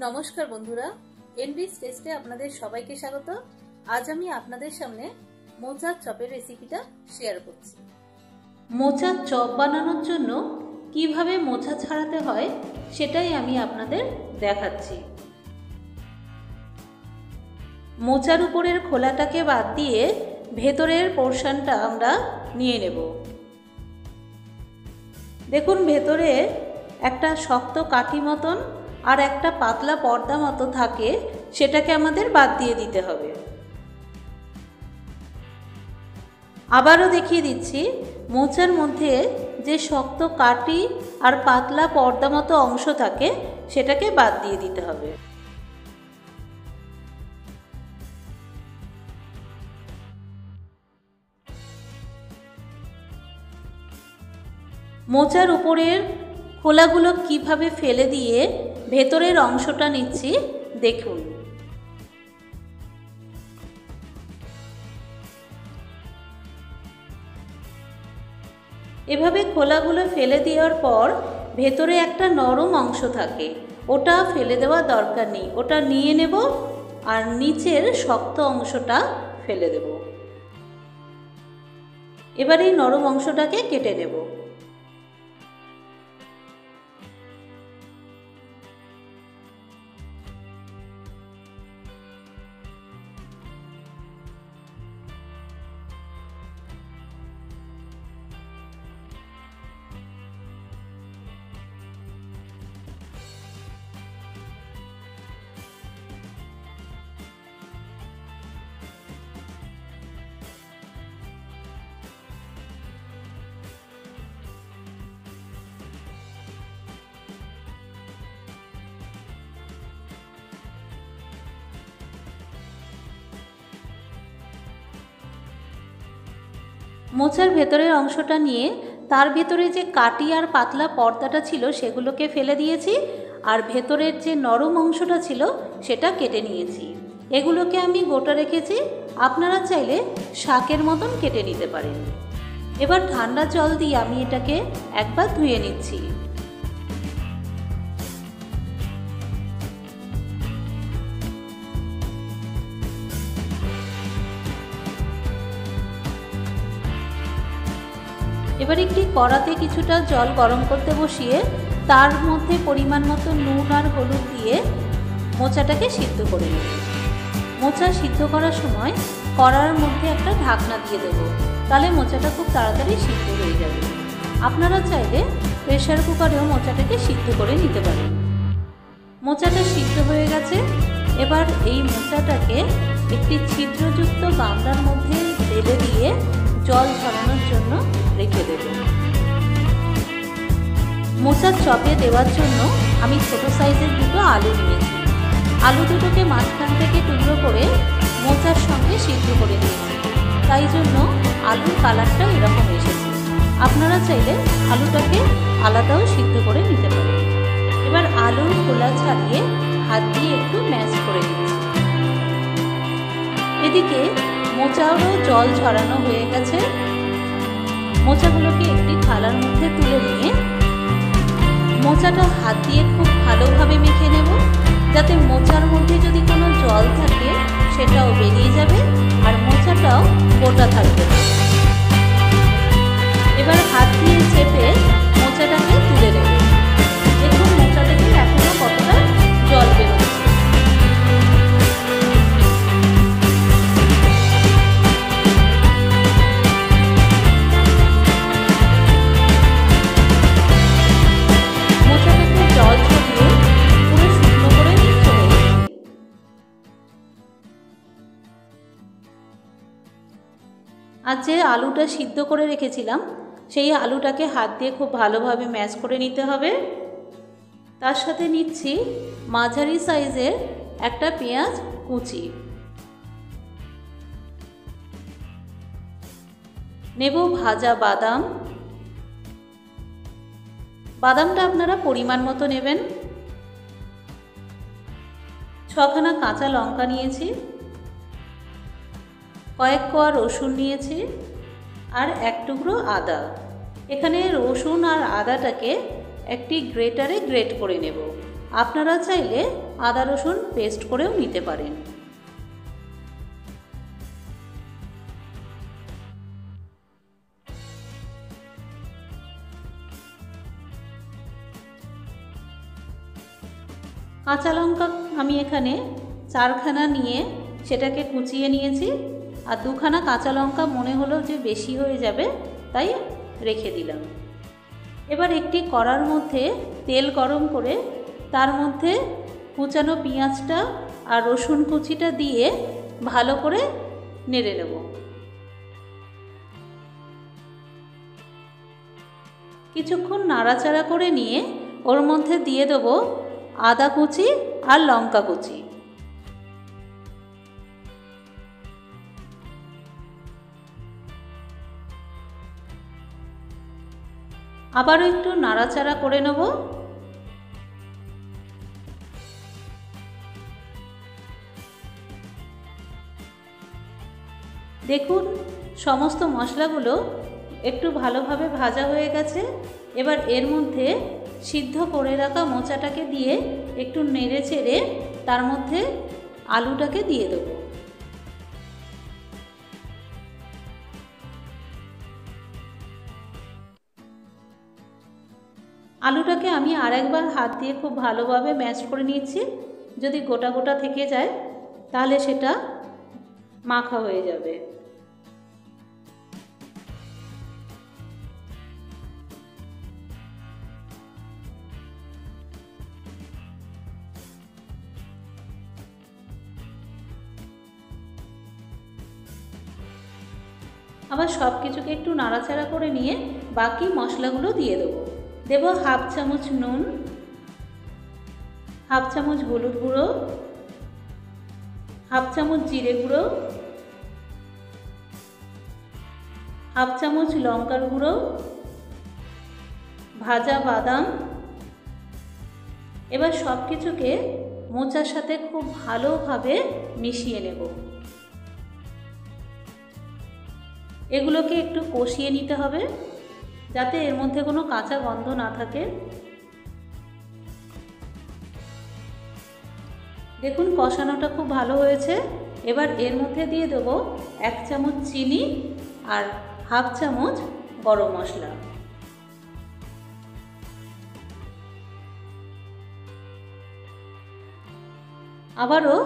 নমস্কার বন্ধুরা, এনরিচ টেস্টে আপনাদের সবাইকে স্বাগত। আজ আমি আপনাদের সামনে মোচার চপের রেসিপিটা শেয়ার করছি। মোচার চপ বানানোর জন্য কিভাবে মোচা ছাড়াতে হয় সেটাই আমি আপনাদের দেখাচ্ছি। মোচার উপরের খোলাটাকে বাদ দিয়ে ভেতরের পোর্শনটা আমরা নিয়ে নেব। দেখুন, ভেতরে একটা শক্ত কাঠি মতন আর একটা পাতলা পর্দা মতো থাকে, সেটাকে আমাদের বাদ দিয়ে দিতে হবে। আবারও দেখিয়ে দিচ্ছি, মোচার মধ্যে যে শক্ত কাঠি আর পাতলা পর্দা মতো অংশ থাকে সেটাকে বাদ দিয়ে দিতে হবে। মোচার উপরের খোলাগুলো কিভাবে ফেলে দিয়ে ভেতরের অংশটা নিচ্ছি দেখুন। এভাবে খোলাগুলো ফেলে দেওয়ার পর ভেতরে একটা নরম অংশ থাকে, ওটা ফেলে দেওয়া দরকার নেই, ওটা নিয়ে নেব আর নিচের শক্ত অংশটা ফেলে দেব। এবার এই নরম অংশটাকে কেটে নেব। মোচার ভেতরের অংশটা নিয়ে তার ভেতরে যে কাটি আর পাতলা পর্দাটা ছিল সেগুলোকে ফেলে দিয়েছি, আর ভেতরের যে নরম অংশটা ছিল সেটা কেটে নিয়েছি। এগুলোকে আমি গোটা রেখেছি, আপনারা চাইলে শাকের মতন কেটে নিতে পারেন। এবার ঠান্ডা জল দিয়ে আমি এটাকে একবার ধুয়ে নিচ্ছি। এবার একটি কড়াতে কিছুটা জল গরম করতে বসিয়ে তার মধ্যে পরিমাণ মতো নুন আর হলুদ দিয়ে মোচাটাকে সিদ্ধ করে নেব। মোচা সিদ্ধ করার সময় কড়ার মধ্যে একটা ঢাকনা দিয়ে দেব, তাহলে মোচাটা খুব তাড়াতাড়ি সিদ্ধ হয়ে যাবে। আপনারা চাইলে প্রেসার কুকারেও মোচাটাকে সিদ্ধ করে নিতে পারেন। মোচাটা সিদ্ধ হয়ে গেছে। এবার এই মোচাটাকে একটি ছিদ্রযুক্ত গামলার মধ্যে ঢেলে দিয়ে জল ঝরানোর জন্য রেখে দেব। মোচার চপে দেওয়ার জন্য আমি ছোট সাইজের দুটো আলু নিয়েছি। আলু দুটোকে মাঝখান থেকে টুকরো করে মোচার সঙ্গে সিদ্ধ করে দিয়েছি, তাই জন্য আলুর কালারটা এরকম এসেছে। আপনারা চাইলে আলুটাকে আলাদাও সিদ্ধ করে নিতে পারেন। এবার আলুর খোলা ছাড়িয়ে হাত দিয়ে একটু ম্যাশ করে দিচ্ছি। এদিকে মোচারও জল ঝরানো হয়ে গেছে। মোচাগুলোকে একটি থালার মধ্যে তুলে নিয়ে মোচাটা হাত দিয়ে খুব ভালোভাবে মেখে নেব, যাতে মোচার মধ্যে যদি কোনো জল থাকে সেটাও বেরিয়ে যাবে আর মোচাটাও গোটা থাকবে। এবার হাত দিয়ে চেপে মোচাটাকে তুলে নেব। দেখুন মোচা থেকে এখনো কতটা জল বেরোচ্ছে। আর যে আলুটা সিদ্ধ করে রেখেছিলাম সেই আলুটাকে হাত দিয়ে খুব ভালোভাবে ম্যাশ করে নিতে হবে। তার সাথে নিচ্ছি মাঝারি সাইজের একটা পেঁয়াজ কুচি, নেব ভাজা বাদাম। বাদামটা আপনারা পরিমাণ মতো নেবেন। 6খানা কাঁচা লঙ্কা নিয়েছি, কয়েক কোয়া রসুন নিয়েছি আর এক টুকরো আদা। এখানে রসুন আর আদাটাকে একটি গ্রেটারে গ্রেট করে নেব। আপনারা চাইলে আদা রসুন পেস্ট করেও নিতে পারেন। কাঁচা লঙ্কা আমি এখানে 4খানা নিয়ে সেটাকে কুচিয়ে নিয়েছি, আর 2খানা কাঁচা লঙ্কা মনে হলো যে বেশি হয়ে যাবে তাই রেখে দিলাম। এবার একটি কড়ার মধ্যে তেল গরম করে তার মধ্যে কুচানো পেঁয়াজটা আর রসুন কুচিটা দিয়ে ভালো করে নেড়ে নেব। কিছুক্ষণ নাড়াচাড়া করে নিয়ে ওর মধ্যে দিয়ে দেব আদা কুচি আর লঙ্কা কুচি। আবারও একটু নাড়াচাড়া করে নেব। দেখুন সমস্ত মশলাগুলো একটু ভালোভাবে ভাজা হয়ে গেছে। এবার এর মধ্যে সিদ্ধ করে রাখা মোচাটাকে দিয়ে একটু নেড়ে চেড়ে তার মধ্যে আলুটাকে দিয়ে দেব। আলুটাকে আমি আরেকবার হাত দিয়ে খুব ভালোভাবে ম্যাশ করে নিয়েছি। যদি গোটা গোটা থেকে যায় তাহলে সেটা মাখা হয়ে যাবে। আবার সব কিছুকে একটু নাড়াচাড়া করে নিয়ে বাকি মশলাগুলো দিয়ে দেবো। দেব 1/2 চামচ নুন, 1/2 চামচ হলুদ গুঁড়ো, 1/2 চামচ জিরে গুঁড়ো, 1/2 চামচ লঙ্কার গুঁড়ো, ভাজা বাদাম। এবার সব কিছুকে মোচার সাথে খুব ভালোভাবে মিশিয়ে নেব। এগুলোকে একটু কষিয়ে নিতে হবে যাতে এর মধ্যে কোনো কাঁচা গন্ধ না থাকে। দেখুন কষানোটা খুব ভালো হয়েছে। এবার এর মধ্যে দিয়ে দেব 1 চামচ চিনি আর 1/2 চামচ গরম মশলা। আবারও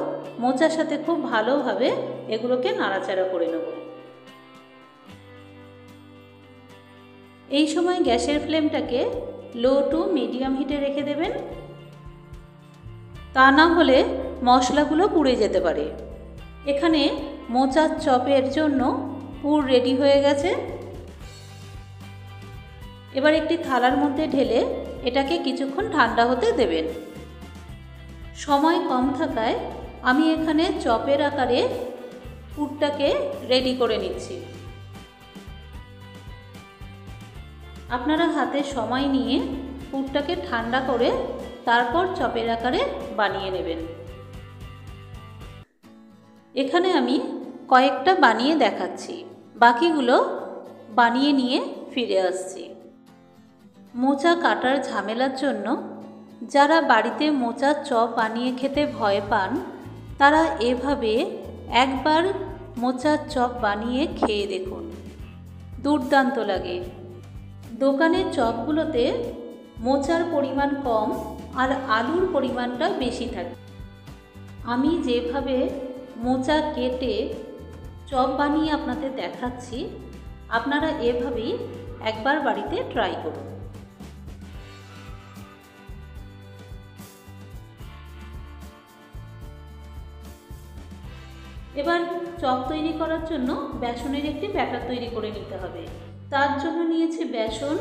মোচার সাথে খুব ভালোভাবে এগুলোকে নাড়াচাড়া করে নেব। এই সময় গ্যাসের ফ্লেমটাকে লো টু মিডিয়াম হিটে রেখে দেবেন, তা না হলে মশলাগুলো পুড়ে যেতে পারে। এখানে মোচার চপের জন্য পুর রেডি হয়ে গেছে। এবার একটি থালার মধ্যে ঢেলে এটাকে কিছুক্ষণ ঠান্ডা হতে দেবেন। সময় কম থাকায় আমি এখানে চপের আকারে পুরটাকে রেডি করে নিচ্ছি। আপনারা হাতে সময় নিয়ে পুরটাকে ঠান্ডা করে তারপর চপের আকারে বানিয়ে নেবেন। এখানে আমি কয়েকটা বানিয়ে দেখাচ্ছি, বাকিগুলো বানিয়ে নিয়ে ফিরে আসছি। মোচা কাটার ঝামেলার জন্য যারা বাড়িতে মোচার চপ বানিয়ে খেতে ভয় পান তারা এভাবে একবার মোচার চপ বানিয়ে খেয়ে দেখুন, দুর্দান্ত লাগে। দোকানের চপগুলোতে মোচার পরিমাণ কম আর আলুর পরিমাণটা বেশি থাকে। আমি যেভাবে মোচা কেটে চপ বানিয়ে আপনাদের দেখাচ্ছি, আপনারা এভাবেই একবার বাড়িতে ট্রাই করুন। এবার চপ তৈরি করার জন্য বেসনের একটি ব্যাটার তৈরি করে নিতে হবে। তার জন্য নিয়েছি বেসন,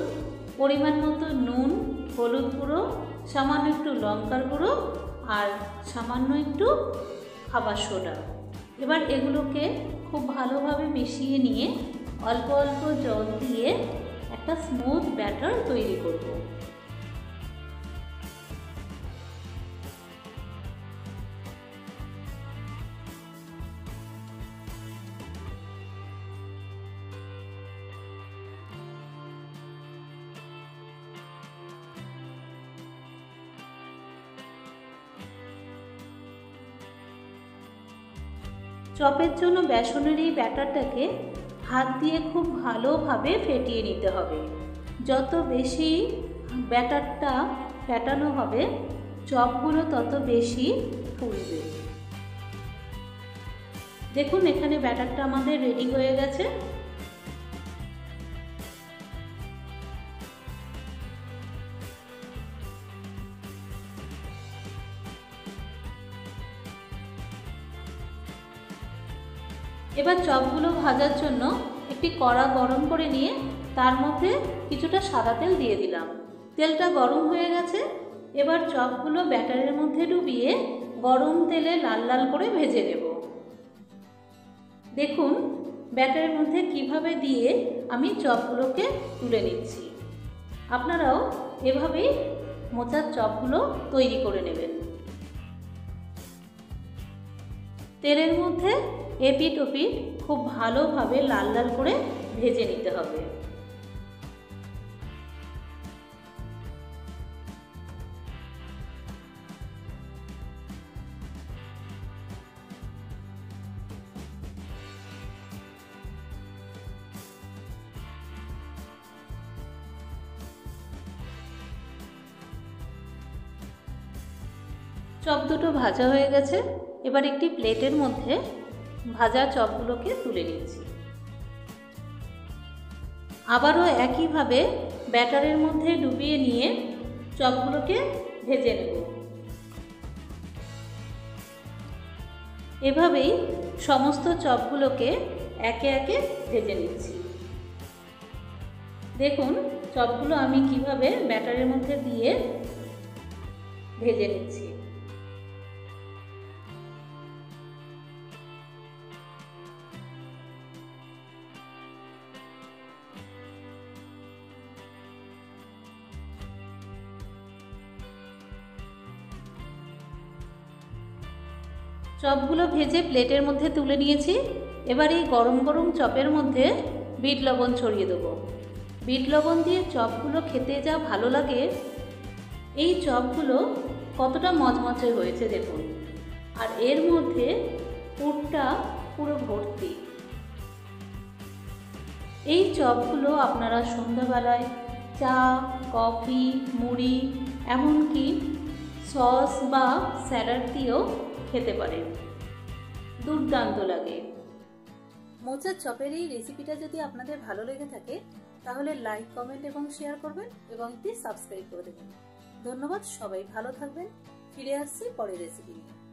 পরিমাণ মতো নুন, হলুদ গুঁড়ো, সামান্য একটু লঙ্কার গুঁড়ো আর সামান্য একটু খাবার সোডা। এবার এগুলোকে খুব ভালোভাবে মিশিয়ে নিয়ে অল্প অল্প জল দিয়ে একটা স্মুথ ব্যাটার তৈরি করব। চপের জন্য বেসনের এই ব্যাটারটাকে হাত দিয়ে খুব ভালোভাবে ফেটিয়ে নিতে হবে। যত বেশি ব্যাটারটা ফেটানো হবে চপগুলো তত বেশি ফুলবে। দেখুন এখানে ব্যাটারটা আমাদের রেডি হয়ে গেছে। এবার চপগুলো ভাজার জন্য একটি কড়া গরম করে নিয়ে তার মধ্যে কিছুটা সাদা তেল দিয়ে দিলাম। তেলটা গরম হয়ে গেছে। এবার চপগুলো ব্যাটারের মধ্যে ডুবিয়ে গরম তেলে লাল লাল করে ভেজে নেব। দেখুন ব্যাটারের মধ্যে কিভাবে দিয়ে আমি চপগুলোকে তুলে নিচ্ছি। আপনারাও এভাবেই মোচার চপগুলো তৈরি করে নেবেন। তেলের মধ্যে এপিট ওপিট খুব ভালোভাবে লাল লাল করে ভেজে নিতে হবে। চপ দুটো ভাজা হয়ে গেছে। এবার একটি প্লেটের মধ্যে ভাজা চপগুলোকে তুলে নিচ্ছি। আবারও একইভাবে ব্যাটারের মধ্যে ডুবিয়ে নিয়ে চপগুলোকে ভেজে নেব। এভাবেই সমস্ত চপগুলোকে একে একে ভেজে নিচ্ছি। দেখুন চপগুলো আমি কিভাবে ব্যাটারের মধ্যে দিয়ে ভেজে নিচ্ছি। চপগুলো ভেজে প্লেটের মধ্যে তুলে নিয়েছি। এবার এই গরম গরম চপের মধ্যে বিট লবণ ছড়িয়ে দেবো। বিট লবণ দিয়ে চপগুলো খেতে যা ভালো লাগে। এই চপগুলো কতটা মচমচে হয়েছে দেখুন, আর এর মধ্যে পুরটা পুরো ভর্তি। এই চপগুলো আপনারা সন্ধ্যাবেলায় চা, কফি, মুড়ি, এমনকি সস বা স্যালাড দিয়েও খেতে পারেন। দুর্দান্ত লাগে। মোচার চপের এই রেসিপিটা যদি আপনাদের ভালো লেগে থাকে তাহলে লাইক, কমেন্ট এবং শেয়ার করবেন এবং একটি সাবস্ক্রাইব করে দেবেন। ধন্যবাদ। সবাই ভালো থাকবেন। ফিরে আসছি পরের রেসিপি নিয়ে।